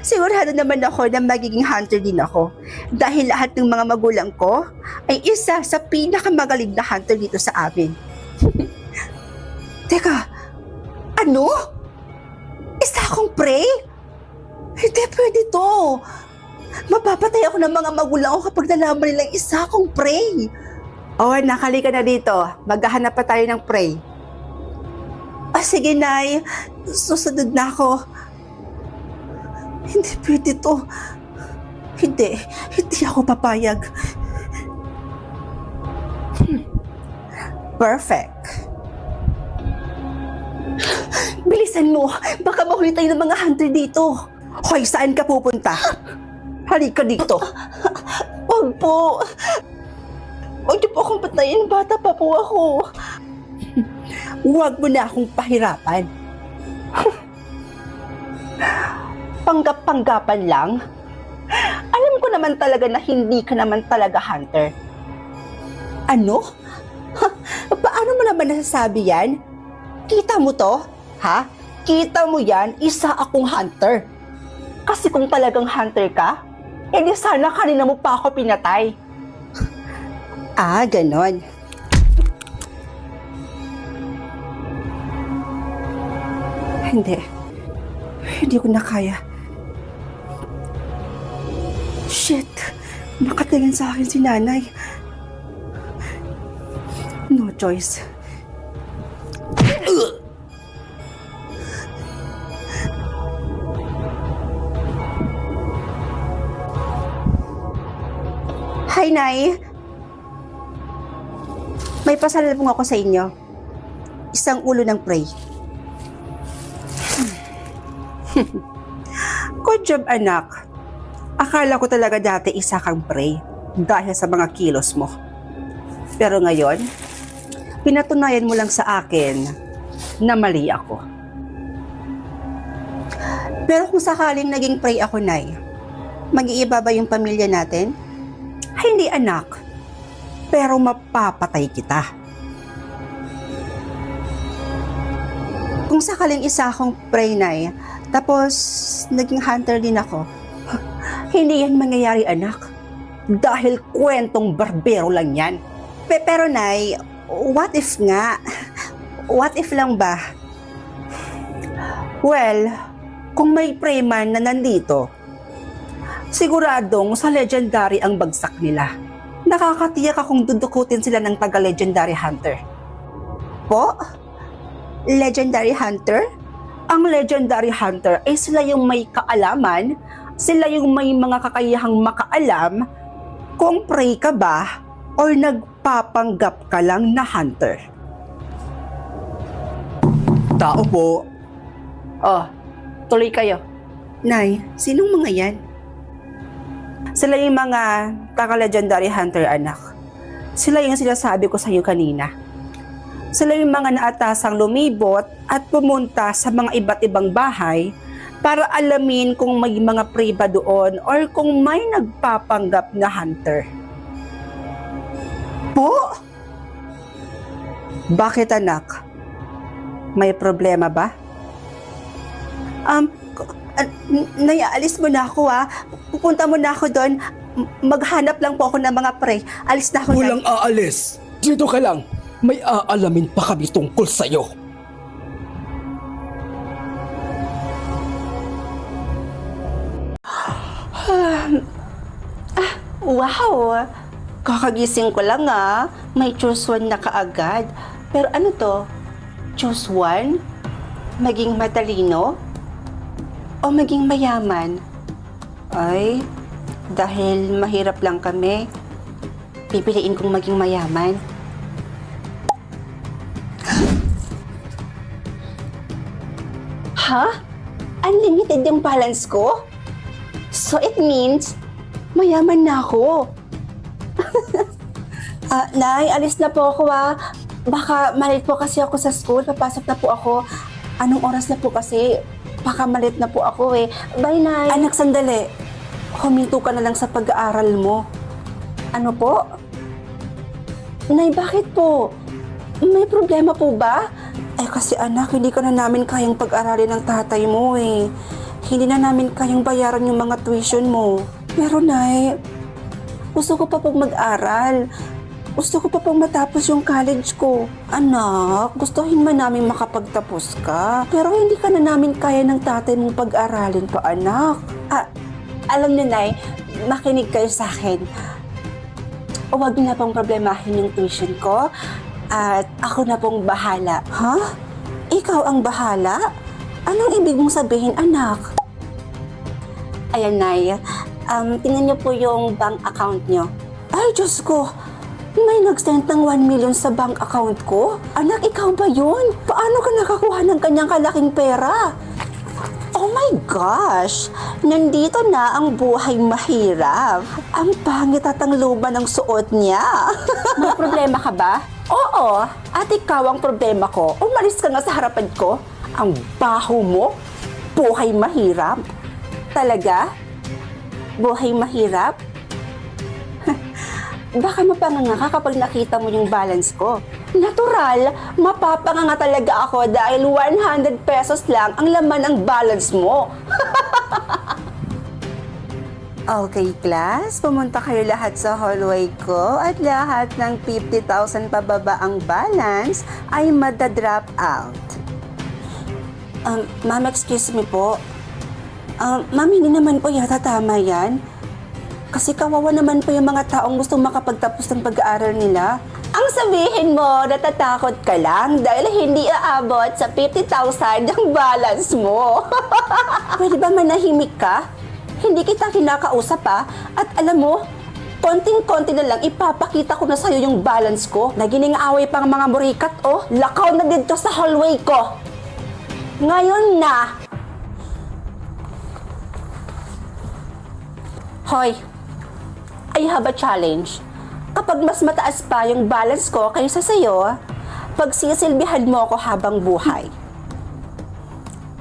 sigurado naman ako na magiging hunter din ako. Dahil lahat ng mga magulang ko ay isa sa pinakamagaling na hunter dito sa amin. Teka, ano? Isa akong prey? Hindi pwede to. Mapapatay ako ng mga magulang ko kapag nalaman nilang isa akong prey. Oh, nakali ka na dito. Maghahanap pa tayo ng prey. Sige, Nay. Susunod na ako. Hindi pwede to. Hindi ako papayag. Perfect. Bilisan mo. Baka mahuli tayo ng mga hunter dito. Hoy, saan ka pupunta? Halika dito. Huwag po. Huwag niyo po akong patayin. Bata pa po ako. Huwag mo na akong pahirapan. Panggap-panggapan lang. Alam ko naman talaga na hindi ka naman talaga hunter. Ano? Paano mo naman nasasabi yan? Kita mo to? Ha? Kita mo yan? Isa akong hunter. Kasi kung talagang hunter ka, edi sana kanina mo pa ako pinatay. Ganon. Hindi ko na kaya. Shit! Nakatingin sa akin si nanay. No choice. Hi, Nay! May pasalubong ako sa inyo. Isang ulo ng prey. Good job, anak. Akala ko talaga dati isa kang prey dahil sa mga kilos mo. Pero ngayon, pinatunayan mo lang sa akin na mali ako. Pero kung sakaling naging prey ako, Nay, mag-iiba ba yung pamilya natin? Hindi, anak. Pero mapapatay kita. Kung sakaling isa akong prey, Nay, tapos naging hunter din ako, hindi yan mangyayari, anak. Dahil kwentong barbero lang yan. Pero, Nay, what if nga? What if lang ba? Well, kung may prey man na nandito, siguradong sa legendary ang bagsak nila. Nakakatiyak akong dudukutin sila ng taga-legendary hunter. Po? Legendary hunter? Ang legendary hunter ay sila yung may kaalaman, sila yung may mga kakayahang makaalam kung prey ka ba or nagpapanggap ka lang na hunter. Tao po. Oh, tuloy kayo. Nay, sinong mga yan? Sila yung mga taga-legendary hunter, anak. Sila yung sinasabi ko sa iyo kanina. Sila yung mga naatasang lumibot at pumunta sa mga iba't ibang bahay para alamin kung may mga prey ba doon or kung may nagpapanggap na hunter. Po? Bakit, anak? May problema ba? Naialis mo na ako, ha? Pupunta mo na ako doon. Maghanap lang po ako ng mga prey. Alis na ako. Walang aalis. Dito ka lang. May aalamin pa kami tungkol sa'yo. Wow! Kakagising ko lang, may choose one na kaagad. Pero ano to? Choose one? Maging matalino? O maging mayaman? Ay, dahil mahirap lang kami, pipiliin kong maging mayaman. Ha? Unlimited yung balance ko? So it means, mayaman na ako. Nay, alis na po ako, Baka malit po kasi ako sa school. Papasok na po ako. Anong oras na po kasi? Baka malit na po ako eh. Bye, Nay. Anak, sandali. Huminto ka na lang sa pag-aaral mo. Ano po? Nay, bakit po? May problema po ba? Kasi anak, hindi ka na namin kayang pag-aralin ng tatay mo eh. hindi na namin kayang bayaran yung mga tuition mo. Pero Nay, gusto ko pa pong mag-aral. Gusto ko pa pong matapos yung college ko. Anak, gustuhin man namin makapagtapos ka. Pero hindi ka na namin kaya ng tatay mong pag-aralin pa, anak. Alam niyo, Nay, makinig kayo sa akin. Huwag niyo na pong problemahin yung tuition ko at ako na pong bahala. Ha? Ikaw ang bahala? Anong ibig mong sabihin, anak? Ayan, Nay. Tingnan niyo po yung bank account niyo. Ay, Diyos ko! May nag-send ng 1 million sa bank account ko? Anak, ikaw ba yun? Paano ka nakakuha ng kanyang kalaking pera? Oh my gosh! Nandito na ang buhay mahirap. Ang pangit at ang luma ng suot niya. May problema ka ba? Oo, at ikaw ang problema ko. Umalis ka nga sa harapan ko. Ang baho mo. Buhay mahirap. Talaga? Buhay mahirap? Baka mapanganga ka kapag nakita mo yung balance ko. Natural, mapapanganga talaga ako dahil 100 pesos lang ang laman ng balance mo. Okay, class. Pumunta kayo lahat sa hallway ko at lahat ng 50,000 pababa ang balance ay madadrop out. Ma'am, excuse me po. Ma'am, hindi naman po yata tama yan. Kasi kawawa naman po yung mga taong gustong makapagtapos ng pag-aaral nila. Ang sabihin mo, natatakot ka lang dahil hindi aabot sa 50,000 ang balance mo. Pwede ba manahimik ka? Hindi kita kinakausap pa. At alam mo, konting-konti na lang ipapakita ko na sa'yo yung balance ko. Nagining away pang mga murikat, oh. Lakaw na dito sa hallway ko. Ngayon na. Hoy, I have a challenge. Kapag mas mataas pa yung balance ko kaysa sa'yo, pagsisilbihan mo ako habang buhay.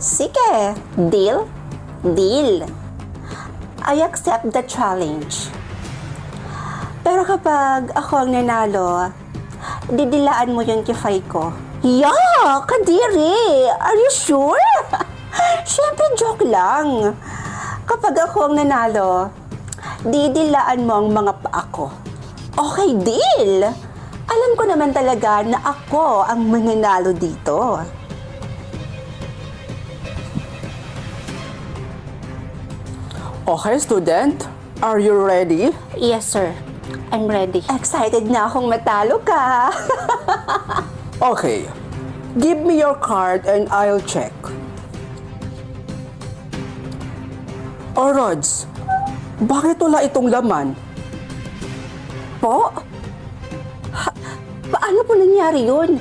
Sige, deal? Deal. I accept the challenge. Pero kapag ako ang nanalo, didilaan mo yung kifay ko. Yeah, kadiri! Are you sure? Siyempre, joke lang. Kapag ako ang nanalo, didilaan mo ang mga paa ko. Okay, deal! Alam ko naman talaga na ako ang mananalo dito. Okay, student. Are you ready? Yes, sir. I'm ready. Excited na akong matalo ka. Okay. Give me your card and I'll check. Oh, Rods. Bakit wala itong laman? Po? Paano po nangyari yun?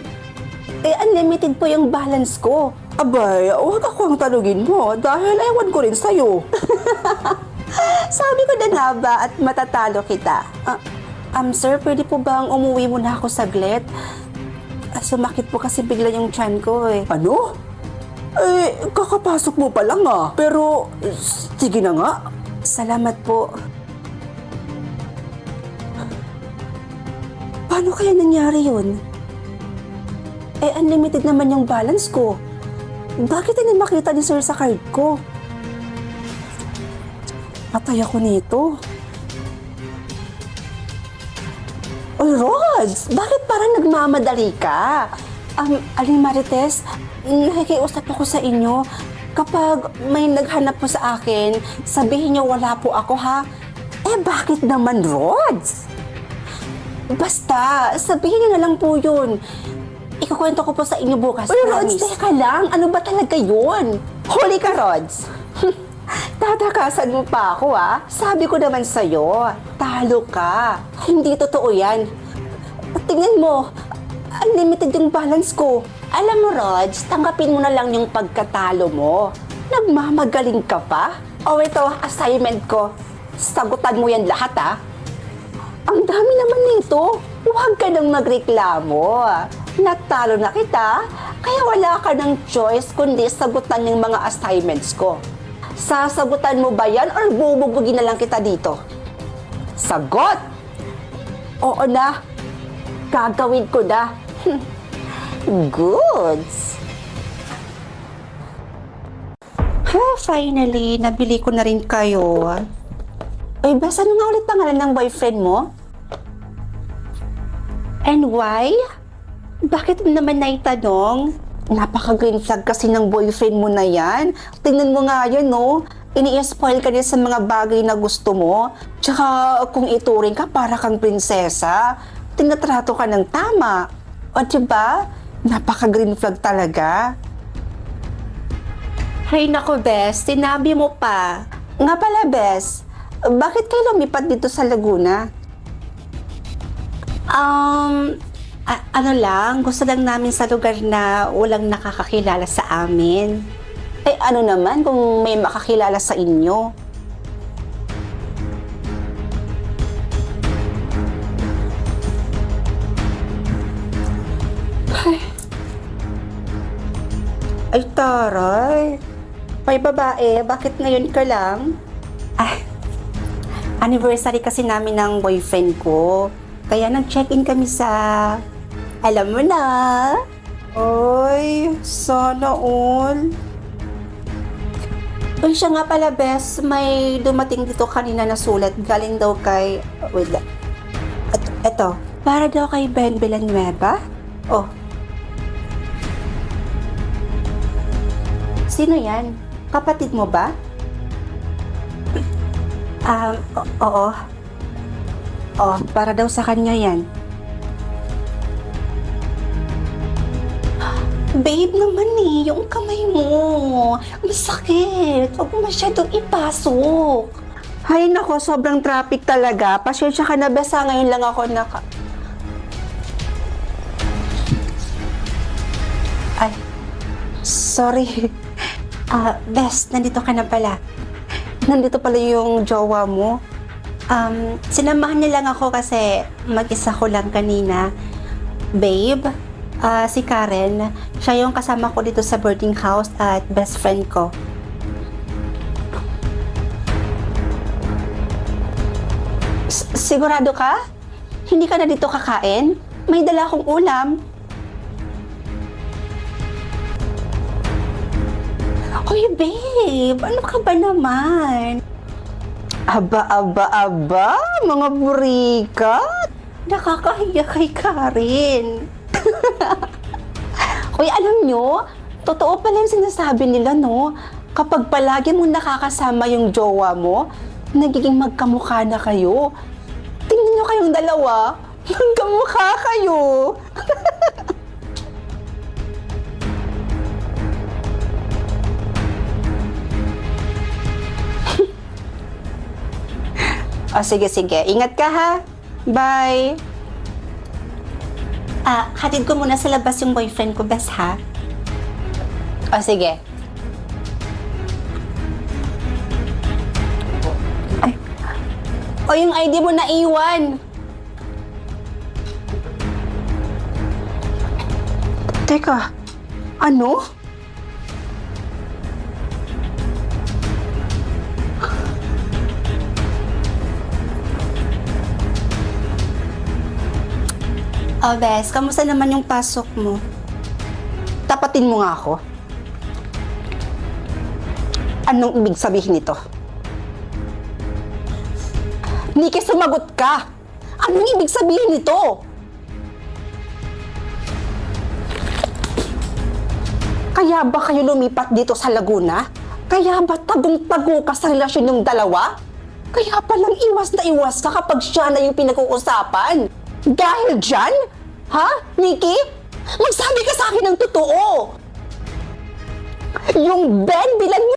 Unlimited po yung balance ko. Abay, huwag ako ang tanugin mo dahil ewan ko rin sa'yo. Sabi ko na nga ba at matatalo kita? Sir, pwede po bang umuwi muna ako saglit? Sumakit po kasi bigla yung tiyan ko eh. Ano? Kakapasok mo pa lang ah. Pero, sige na nga. Salamat po. Paano kaya nangyari yun? Unlimited naman yung balance ko. Bakit hindi makita ni sir sa card ko? Patay ako nito. Oy, Rods! Bakit parang nagmamadali ka? Aling Marites, nakikiusap ako sa inyo. Kapag may naghanap po sa akin, sabihin niyo wala po ako ha. Bakit naman, Rods? Basta, sabihin niyo na lang po yun. Ikukwento ko po sa inyo bukas. Uy, Rods, teka lang. Ano ba talaga yun? Huli ka, Rods. Tatakasan mo pa ako, ha? Sabi ko naman sa'yo, talo ka. Hindi totoo yan. Tingnan mo, unlimited yung balance ko. Alam mo, Rods, tanggapin mo na lang yung pagkatalo mo. Nagmamagaling ka pa? O ito, assignment ko. Sagutan mo yan lahat, ha? Ang dami naman nito. Huwag ka nang magreklamo. Natalo na kita, kaya wala ka ng choice kundi sagutan yung mga assignments ko. Sasagutan mo ba yan or bubugugin na lang kita dito? Sagot! Oo na. Gagawin ko na. Goods. Oh, finally, nabili ko na rin kayo. Uy, Bes, ano nga ulit pangalan ng boyfriend mo? And why? Bakit mo naman naitanong? Napaka-green flag kasi ng boyfriend mo na yan. Tingnan mo nga yan, no? Ini-spoil ka niya sa mga bagay na gusto mo. Tsaka kung ituring ka, para kang prinsesa. Tinatrato ka ng tama. O diba? Napaka-green flag talaga. Hay nako, Bes. Sinabi mo pa. Nga pala, Bes. Bakit kayo lumipat dito sa Laguna? Ano lang, gusto lang namin sa lugar na walang nakakakilala sa amin. Eh ano naman kung may makakilala sa inyo? Ay, taray. May babae, bakit ngayon ka lang? Anniversary kasi namin ng boyfriend ko. Kaya nag-check-in kami sa... Alam mo na. Oy, sana all. Uy, siya nga pala, Bes. May dumating dito kanina na sulat. Galing daw kay... Wait lang. Eto. Para daw kay Ben Villanueva? Oh. Sino yan? Kapatid mo ba? Oo. Oh, para daw sa kanya yan. Babe naman yung kamay mo. Masakit. Huwag mo masyadong ipasok. Hay nako, sobrang traffic talaga. Pasensya ka na, Besa. Ngayon lang ako Ay, sorry. Bes, nandito ka na pala. Nandito pala yung jowa mo. Sinamahan niya lang ako kasi mag-isa ko lang kanina. Babe, si Karen, siya yung kasama ko dito sa boarding house at best friend ko. Sigurado ka? Hindi ka na dito kakain? May dala akong ulam. Hoy, babe! Ano ka ba naman? Aba! Mga burikat! Nakakahiya kay Karen. Hoy, alam nyo, totoo pala yung sinasabi nila, no? Kapag palagi mo nakakasama yung jowa mo, nagiging magkamukha na kayo. Tingnan nyo kayong dalawa, magkamukha kayo. Sige. Ingat ka, ha? Bye. Hatid ko muna sa labas yung boyfriend ko, Bes, ha? Sige. Ay. Yung ID mo naiwan. Teka, ano? Bes, kamusta naman yung pasok mo? Tapatin mo nga ako. Anong ibig sabihin nito? Nikki, sumagot ka! Anong ibig sabihin nito? Kaya ba kayo lumipat dito sa Laguna? Kaya ba tagong-tago ka sa relasyon ng dalawa? Kaya palang iwas na iwas ka kapag siya na yung pinag-uusapan? Dahil dyan? Ha, Nikki? Magsabi ka sa akin ng totoo! Yung Ben Villanueva